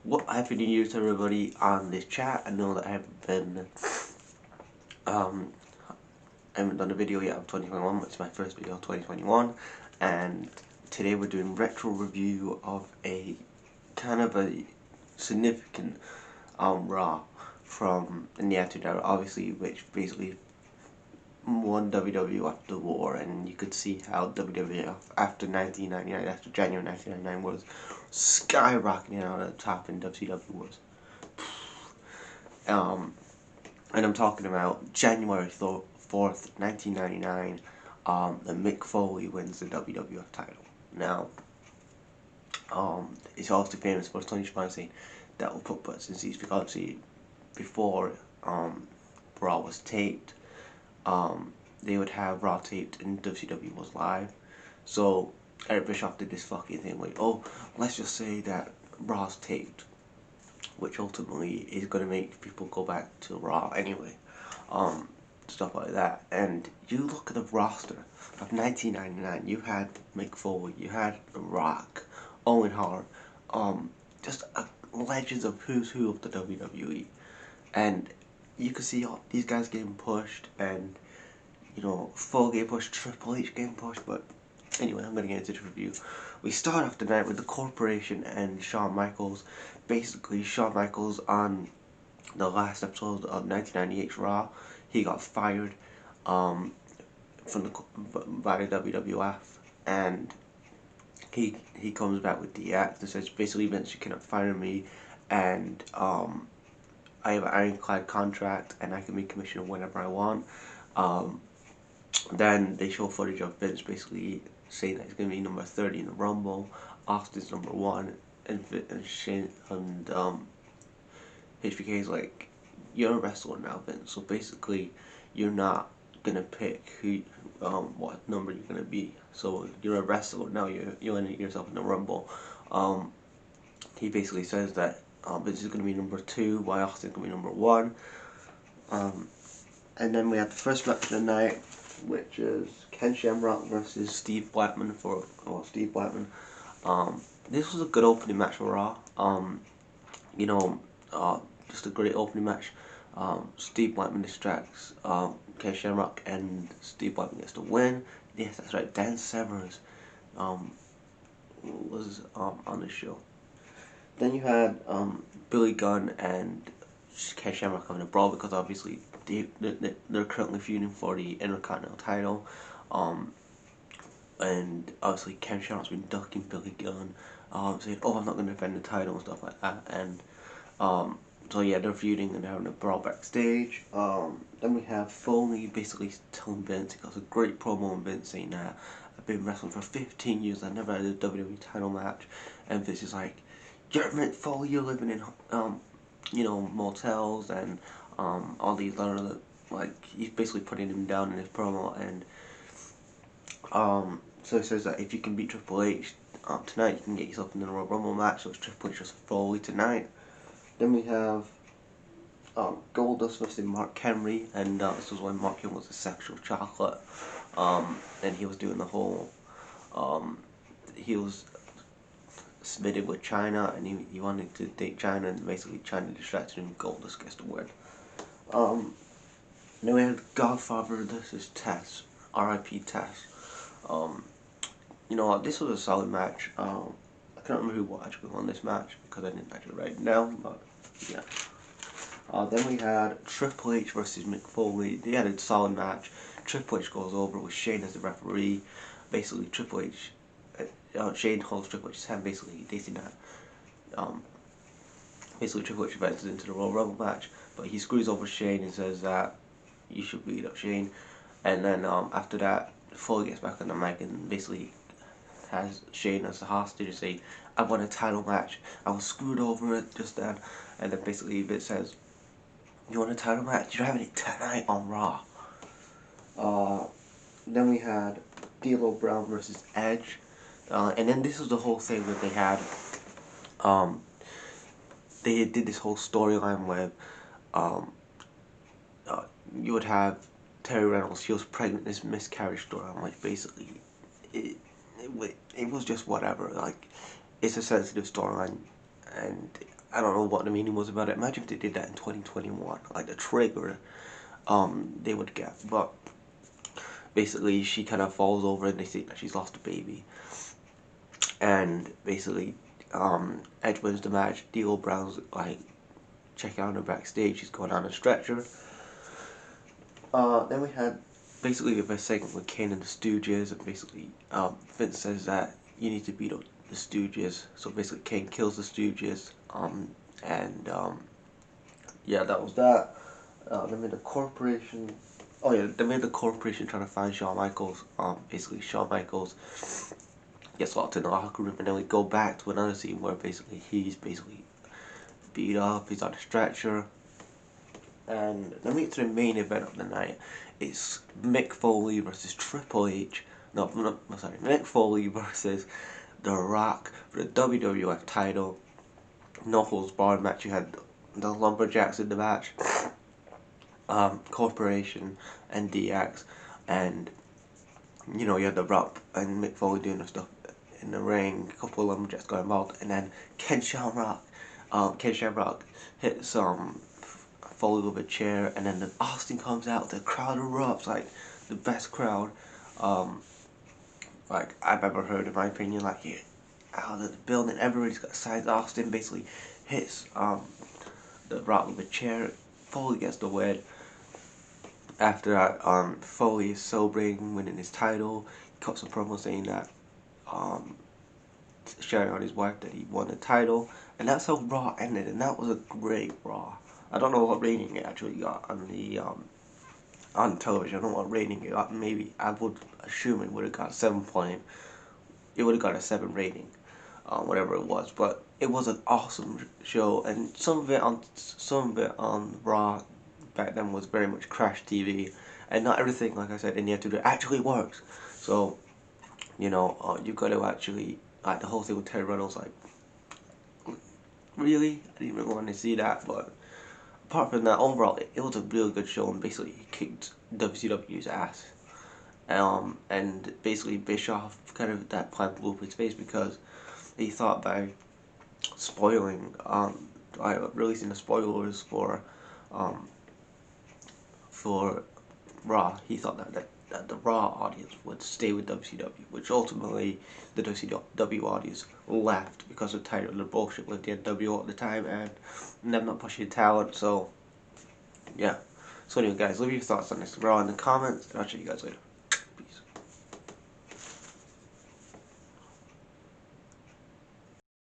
What Happy New Year to everybody on this chat. I know that um I haven't done a video yet of 2021. It's my first video of 2021, and today we're doing retro review of a kind of a significant Raw from the Attitude Era, obviously, which basically won WWE after the war, and you could see how WWE after 1999, after January 1999, was skyrocketing out of the top, and WCW was. Um, and I'm talking about January 4th, 1999, the Mick Foley wins the WWF title. Now, it's also famous for Tony Schiavone saying that will put butts in seats, because obviously before Raw was taped, they would have Raw taped and WCW was live. So Eric Bischoff did this fucking thing like, oh, let's just say that Raw's taped, which ultimately is going to make people go back to Raw anyway. Stuff like that. And you look at the roster of 1999, you had Mick Foley, you had The Rock, Owen Hart, just legends of who's who of the WWE. And you could see all these guys getting pushed, and you know, Foley getting pushed, Triple H getting pushed. But anyway, I'm gonna get into the review. We start off the night with the Corporation and Shawn Michaels. Basically, Shawn Michaels on the last episode of 1998's Raw, he got fired from by the WWF, and he comes back with the act and says basically, Vince, you cannot fire me, and I have an ironclad contract and I can be commissioner whenever I want. Then they show footage of Vince basically saying that he's going to be number 30 in the Rumble, Austin's number 1, and Shane and HBK is like, you're a wrestler now, Vince. So basically, you're not gonna pick who, what number you're gonna be. So you're a wrestler now. You enter yourself in the Rumble. He basically says that Vince is gonna be number 2, while Austin's gonna be number 1. And then we have the first match of the night, which is Ken Shamrock versus Steve Blackman Steve Blackman. This was a good opening match for Raw. You know, just a great opening match. Steve Blackman distracts Ken Shamrock, and Steve Blackman gets the win. Yes, that's right. Dan Severs was on the show. Then you had Billy Gunn and Ken Shamrock having a brawl, because obviously they're currently feuding for the Intercontinental title. And obviously Ken Shamrock's been ducking Billy Gunn, saying, "Oh, I'm not going to defend the title," and stuff like that. And so yeah, they're feuding and they're having a brawl backstage. Then we have Foley basically telling Vince, he got a great promo on Vince saying that I've been wrestling for 15 years, I never had a WWE title match. And Vince is like, you're Mick Foley, you're living in you know, motels and all these other, like, he's basically putting him down in his promo. And so he says that if you can beat Triple H tonight, you can get yourself in the Royal Rumble match. So it's Triple H versus Foley tonight. Then we have Goldust versus Mark Henry, and this was when Mark Henry was a sexual chocolate, and he was doing the whole, he was smitten with China, and he wanted to date China, and basically China distracted him. Goldust gets the win. Then we had Godfather versus Test, R.I.P. Test. You know what, this was a solid match. I can't remember who actually won this match because I didn't actually write it down, but yeah. Then we had Triple H versus Mick Foley. They had a solid match. Triple H goes over with Shane as the referee. Basically, Triple H, Shane holds Triple H's hand. Basically, they see that. Basically, Triple H advances into the Royal Rumble match, but he screws over Shane and says that you should beat up Shane. And then after that, Foley gets back on the mic and basically has Shane as the hostage to say, I won a title match. I was screwed over it just then. And then basically Vince says, you want a title match? You're having it tonight on Raw. Then we had D'Lo Brown versus Edge. And then this was the whole thing that they had. They did this whole storyline where you would have Terry Reynolds, she was pregnant, this miscarriage storyline, like basically it was just whatever. Like, it's a sensitive storyline, and I don't know what the meaning was about it. Imagine if they did that in 2021, like the trigger they would get. But basically, she kind of falls over and they think that she's lost a baby. And basically, Edge wins the match. D'Lo Brown's like checking out her backstage. She's going on a stretcher. Then we had basically a segment with Kane and the Stooges, and basically Vince says that you need to beat up the Stooges. So basically, Kane kills the Stooges. And yeah, that was that. They made the corporation. Oh yeah, they made the corporation trying to find Shawn Michaels. Basically Shawn Michaels gets locked in the locker room, and then we go back to another scene where basically he's basically beat up. He's on a stretcher. And then we get to the main event of the night. It's Mick Foley versus Triple H. No, sorry, Mick Foley versus The Rock for the WWF title. No holds barred match. You had the Lumberjacks in the match. Corporation and DX, and you know you had The Rock and Mick Foley doing the stuff in the ring. A couple of Lumberjacks got involved, and then Ken Shamrock hits Foley with a chair, and then the Austin comes out. The crowd erupts, like the best crowd like I've ever heard, in my opinion. Like out of the building, everybody's got signs. Austin basically hits The Rock with a chair. Foley gets the win. After that, Foley is celebrating winning his title. He cuts a promo saying that, sharing on his wife that he won the title, and that's how Raw ended. And that was a great Raw. I don't know what rating it actually got on the on television. I don't know what rating it got. Maybe I would assume it would have got 7 point. It would have got a 7 rating, whatever it was. But it was an awesome show, and some of it on Raw back then was very much crash TV, and not everything, like I said, in the end actually works. So, you know, you got to actually, like the whole thing with Terry Reynolds, like, really? I didn't really want to see that, but apart from that, overall, it was a really good show, and basically he kicked WCW's ass. And basically Bischoff kind of that plant blew up his face because he thought by spoiling, by releasing the spoilers for Raw, he thought that the Raw audience would stay with WCW, which ultimately the WCW audience left because of tired of the bullshit with the NWO at the time and them not pushing talent. So yeah. So anyway, guys, leave your thoughts on this Raw in the comments, and I'll see you guys later.